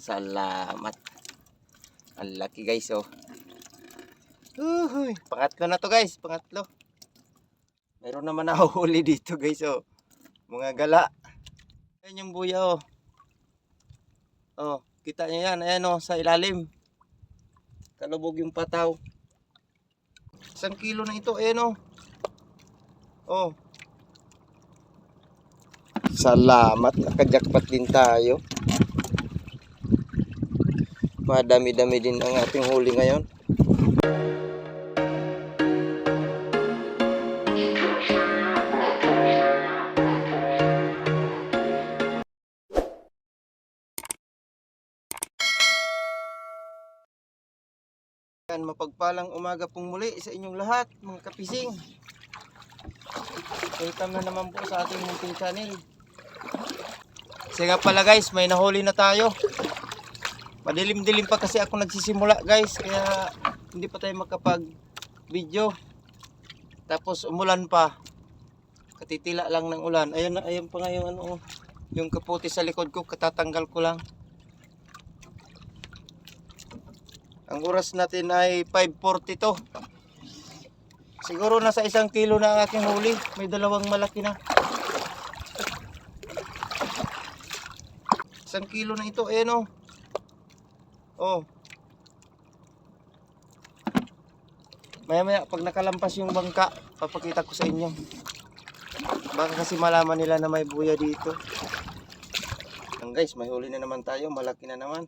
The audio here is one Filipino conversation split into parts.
Salamat. Ang laki guys oh. Uhuy. Pangatlo na to guys. Pangatlo. Meron naman nahuhuli dito guys oh. Mga gala. Ayan yung buya oh. Oh, kita nyo yan. Ayan oh, sa ilalim. Kalubog yung pataw. 1 kilo na ito. Ayan oh. Oh. Salamat. Nakajakpat din tayo. Madami-dami din ang ating huli ngayon. Mapagpalang umaga pong muli sa inyong lahat mga kapising. Welcome na naman po sa ating munting channel. Kasi nga pala guys, may nahuli na tayo. Madilim-dilim pa kasi ako nagsisimula guys, kaya hindi pa tayo makapag video. Tapos umulan pa. Katitila lang ng ulan. Ayun na, ayun pa nga yung ano, yung kaputi sa likod ko, katatanggal ko lang. Ang oras natin ay 5:42. Siguro nasa 1 kilo na ang aking huli. May dalawang malaki na. 1 kilo na ito. Ayan o. Oh. Maya-maya pag nakalampas yung bangka, papakita ko sa inyo. Baka kasi malaman nila na may buya dito. Ang guys, may huli na naman tayo. Malaki na naman.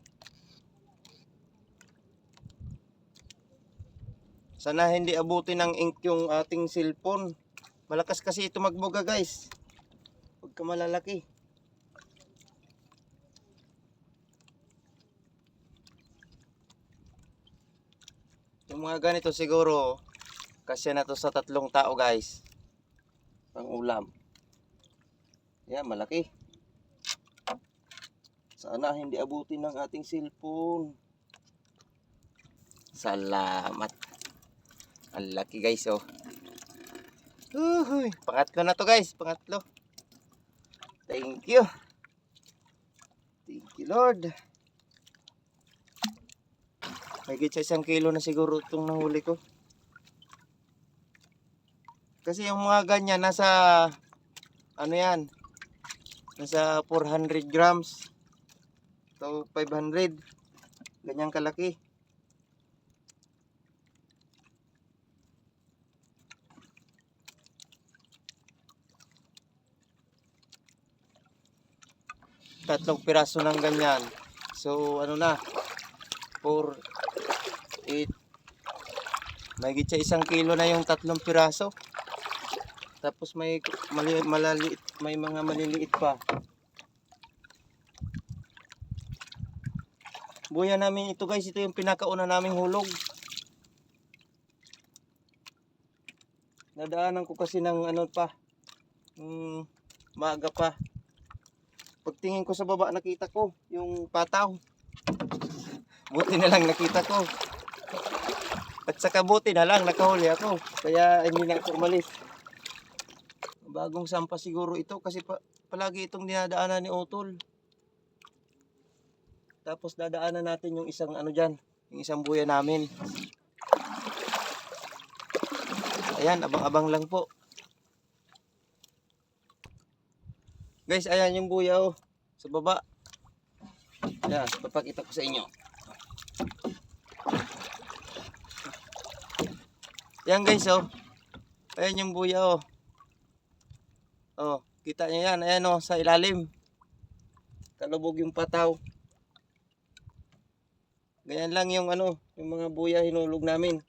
Sana hindi abutin ng ink yung ating cellphone. Malakas kasi ito magbuga guys. Huwag ka malalaki. Yung mga ganito siguro kasi na to sa 3 tao guys. Pang ulam. Yan, malaki. Sana hindi abutin ng ating cellphone. Salamat. Ang laki guys oh. Uhuy. Pangatlo na to guys. Pangatlo. Thank you. Thank you Lord. May sa 1 kilo na siguro itong nahuli ko. Kasi yung mga ganyan nasa ano yan, nasa 400 grams so 500 ganyang kalaki. Tatlong piraso ng ganyan, so ano na 4, 8, may sa 1 kilo na yung 3 piraso. Tapos may malaliit, may mga maliliit pa. Buya namin ito guys, ito yung pinakauna naming hulog. Nadaanan ko kasi ng ano pa, maaga pa. Pagtingin ko sa baba nakita ko yung pataw. Buti na lang nakita ko. At saka buti na lang nakahuli ako. Kaya hindi na ako umalis. Bagong sampa siguro ito kasi palagi itong dinadaanan ni Utol. Tapos dadaanan natin yung isang ano dyan, yung isang buya namin. Ayan, abang-abang lang po. Guys, ayan yung buya oh, sa baba. Ayan, papakita ko sa inyo. Ayan guys oh. Ayan yung buya oh. Oh, kita nyo yan. Ayan oh, sa ilalim. Kalubog yung pataw. Ganyan lang yung ano, yung mga buya hinulog namin.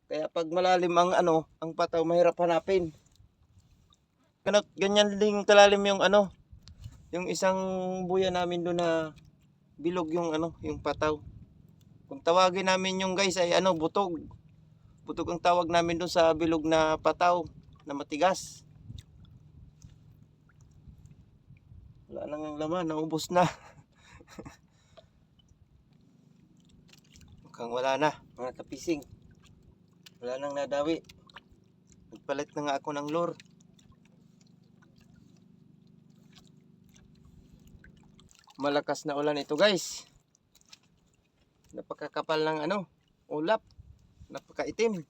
Kaya pag malalim ang ano, ang pataw, mahirap hanapin. Ganyan din kalalim yung ano, yung isang buya namin doon na bilog yung ano, yung pataw. Kung tawagin namin yung guys ay ano, butog. Butog ang tawag namin doon sa bilog na pataw na matigas. Wala nang laman, naubos na. Mukhang wala na, mga kapising. Wala nang nadawi. Nagpalit na nga ako ng lure. Malakas na ulan ito guys. napakakapal ng ano, ulap. Napakaitim.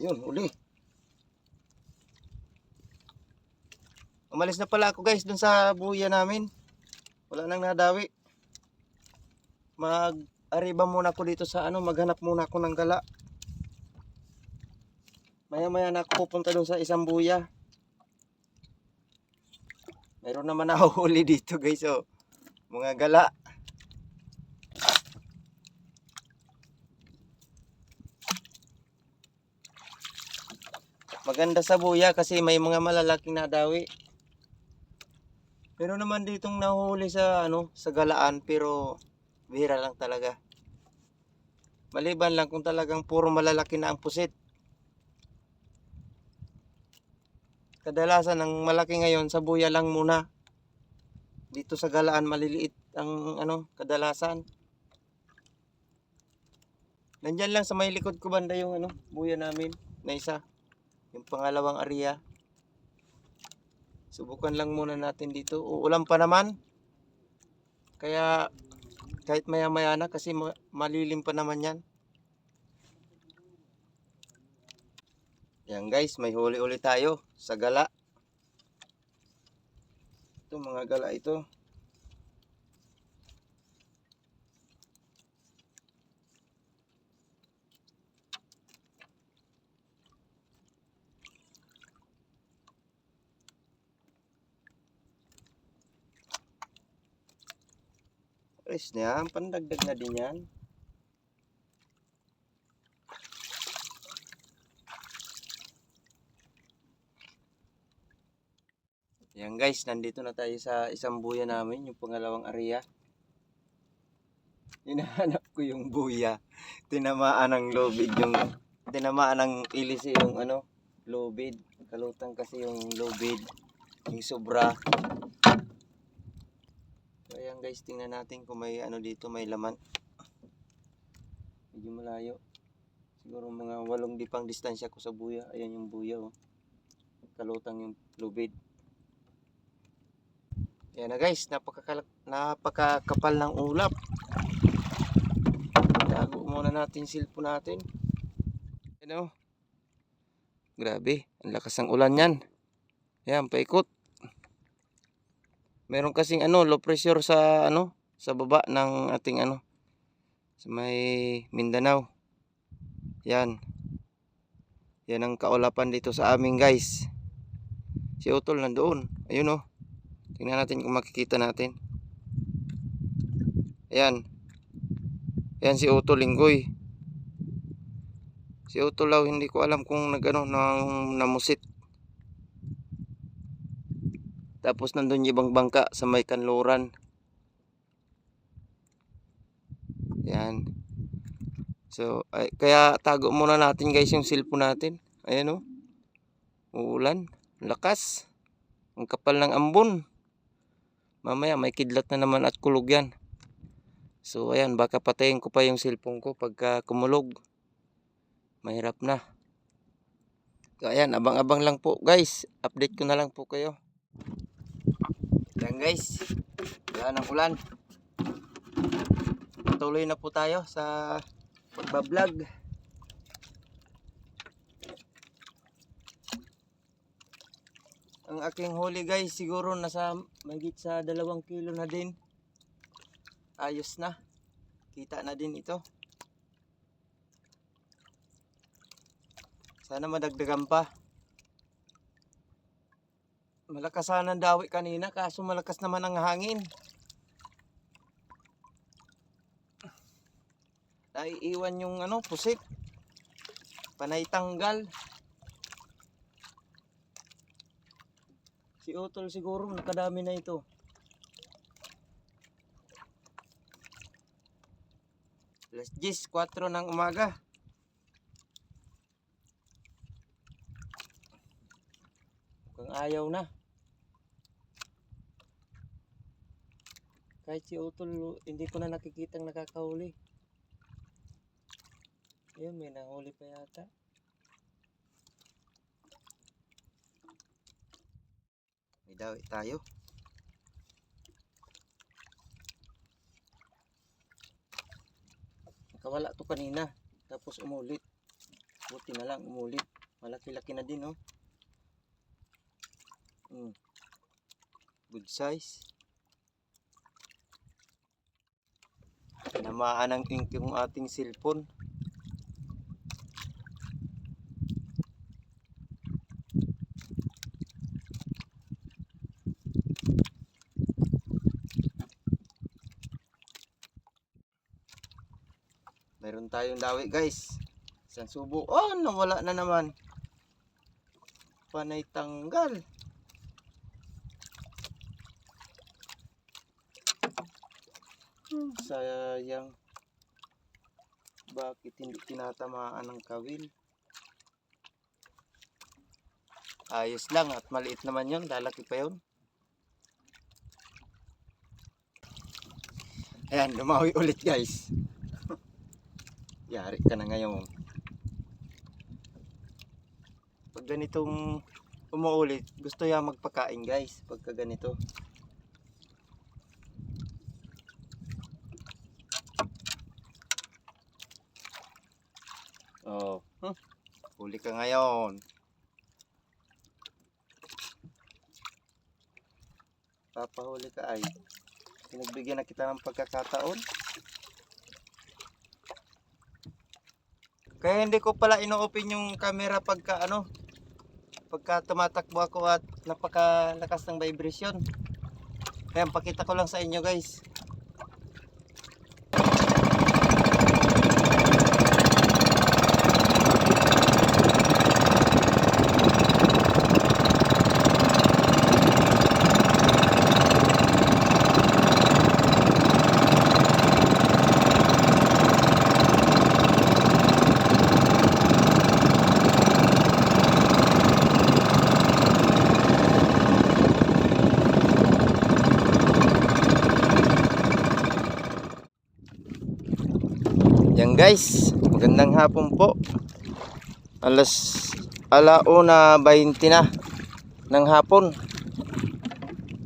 Yun, uli. Umalis na pala ako guys dun sa buya namin. Wala nang nadawi. Mag-ariba muna ako dito sa ano, maghanap muna ako ng gala. Maya-maya na ako pupunta dun sa isang buya. Meron naman nahuhuli dito guys, oh. Mga gala. Maganda sa buya kasi may mga malalaking nadawi. Meron naman ditong nahuhuli sa ano, sa galaan pero bihira lang talaga. Maliban lang kung talagang puro malalaki na ang pusit. Kadalasan ang malaki ngayon sa buya lang muna. Dito sa galaan maliliit ang ano, kadalasan. Nandyan lang sa may likod ko banda yung ano, buya namin na isa. Yung pangalawang area. Subukan lang muna natin dito. Uulan pa naman. Kaya kahit maya-maya na kasi malilim pa naman yan. Yan guys, may huli ulit tayo sa gala. Ito mga gala ito. Ayos na yan, pandagdag na din yan. Yan guys, nandito na tayo sa isang buya namin, yung pangalawang area. Hinahanap ko yung buya. Tinamaan ng lubid yung, tinamaan ng ilis yung ano, lubid. Kalutang kasi yung lubid, yung sobra. So ayan guys, tingnan natin kung may ano dito, may laman. Medyo malayo. Siguro mga 8 dipang distansya ko sa buya. Ayan yung buya, oh. Kalutang yung lubid. Ayan na guys, napakakapal ng ulap. Tago muna natin cellphone natin. Ayan, oh. Grabe, ang lakas ng ulan yan. Ayan, paikot. Meron kasing ano, low pressure sa ano, sa baba ng ating ano, sa may Mindanao. Yan. Yan ang kaulapan dito sa amin guys. Si Utol nandoon. Ayun, oh. Tingnan natin kung makikita natin. Ayan. Ayan si Utol Linggoy. Si Utol Law, hindi ko alam kung nagano nang namusit. Tapos nandun yung ibang bangka sa may kanluran. Yan. So, kaya tago muna natin guys yung cellphone natin. Ayan, oh. Uulan. Lakas. Ang kapal ng ambon. Mamaya may kidlat na naman at kulog yan. So, ayan. Baka patayin ko pa yung cellphone ko pagka kumulog. Mahirap na. So, ayan. Abang-abang lang po guys. Update ko na lang po kayo. Yan guys, wala ng ulan. Patuloy na po tayo sa pagbablog. Ang aking huli guys, siguro nasa mahigit sa 2 kilo na din. Ayos na. Kita na din ito. Sana madagdagan pa. Malakas sana ang dawi kanina, kaso malakas naman ang hangin. Naiiwan yung ano, pusit. Panay tanggal. Si Utol siguro nakadami na ito. Alas 10:04 ng umaga. Mukhang ayaw na. Kahit si Utol, hindi ko na nakikitang nakakahuli. Ayun, may nahuli pa yata. May dawi tayo. Nakawala to kanina. Tapos umulit. Buti na lang umulit. Malaki-laki na din, oh. Good size. Tinamaan ng ink yung ating cellphone. Meron tayong dawi, guys. Isang subo. Oh, nawala na naman. Panay tanggal. Sayang. Bakit hindi tinatamaan ng kawil? Ayos lang at maliit naman yun. Lalaki pa yun. Ayan, lumawi ulit, guys. Yari ka na ngayon. Pag ganitong umuulit, gusto ya magpakain, guys. Pagka ganito. Oh, huli ka ngayon. Papahuli ka ay. Pinagbigyan na kita ng pagkakataon. Kaya hindi ko pala ino-open yung camera pagka pagka tumatakbo ako at napakalakas ng vibration. Kaya pakita ko lang sa inyo, guys. Yan, guys, magandang hapon po. Alauna 20 na ng hapon.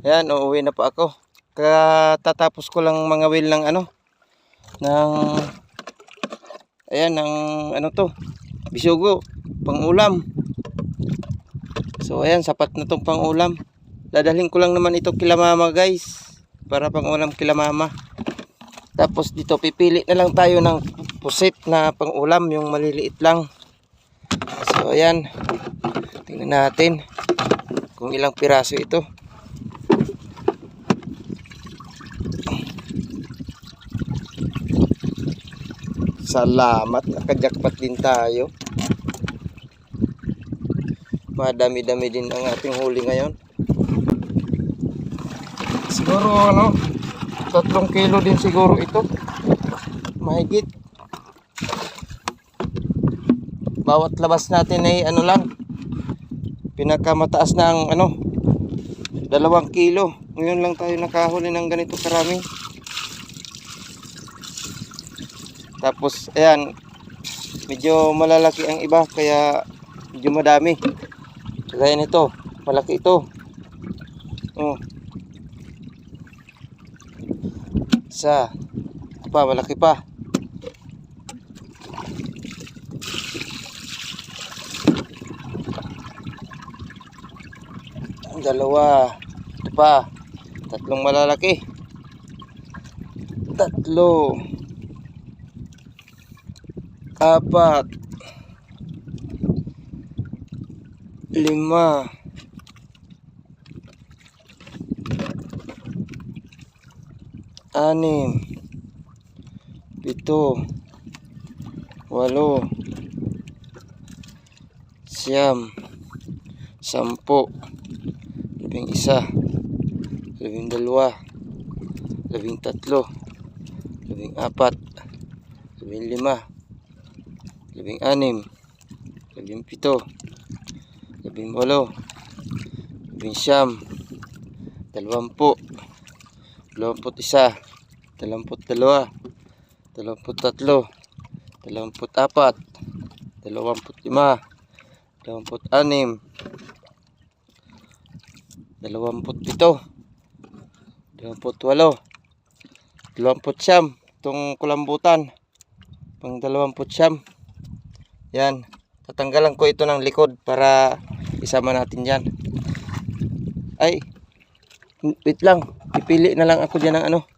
Yan, uuwi na po ako. Katatapos ko lang mga wheel ng bisugo, pang ulam. So ayan, sapat na tong pang ulam. Dadalhin ko lang naman ito kila mama, guys, para pang ulam kila mama. Tapos dito pipili na lang tayo ng pusit na pang-ulam, yung maliliit lang. So ayan, tingnan natin kung ilang piraso ito. Salamat, nakajakpat din tayo. Madami-dami din ang ating huli ngayon. Siguro 3 kilo din siguro ito. Mahigit. Bawat labas natin ay pinakamataas na ang 2 kilo. Ngayon lang tayo nakahuli ng ganito karami. Tapos ayan, medyo malalaki ang iba kaya medyo madami. Kaya nito, malaki ito. Isa pa, malaki pa. Dalawa. Ito pa. 3 malalaki. 3. 4. 5. 6, 7, 8, 9, 10, 11, 12, 13, 14, 15, 16, 17, 18, 19, 20, 21, 22, 23, 24, 25, 26, 27, 28, 29, itong kulambutan. Pang 29. Yan. Tatanggalan ko ito ng likod para isama natin yan. Ay, wait lang. Pipili na lang ako dyan ng ano.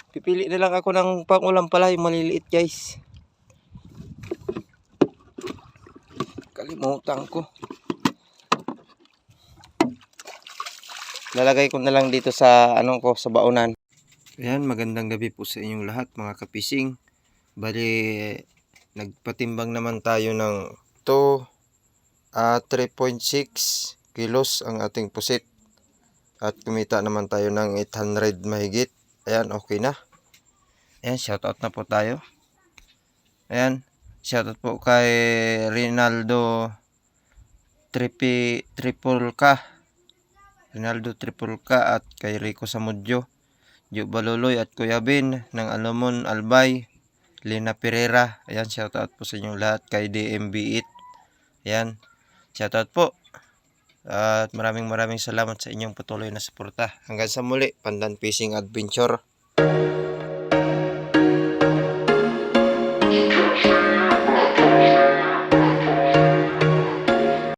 Pipili na lang ako ng pangulam pala, yung maliliit guys. Kalimutan ko. Lalagay ko na lang dito sa ko sa baonan. Ayan, magandang gabi po sa inyong lahat mga kapising. Bali, nagpatimbang naman tayo ng 3.6 kilos ang ating pusit. At kumita naman tayo ng 800 mahigit. Ayan, okay na. Ayan, shoutout na po tayo. Ayan, shoutout po kay Rinaldo Triple K. Rinaldo Triple K at kay Rico Samudyo, Jo Baloloy at Kuya Ben ng Alomon Albay, Lina Pereira. Ayan, shoutout po sa inyong lahat. Kay DMB8. Ayan, shoutout po. At maraming salamat sa inyong patuloy na suporta. Hanggang sa muli, Pandan Fishing Adventure.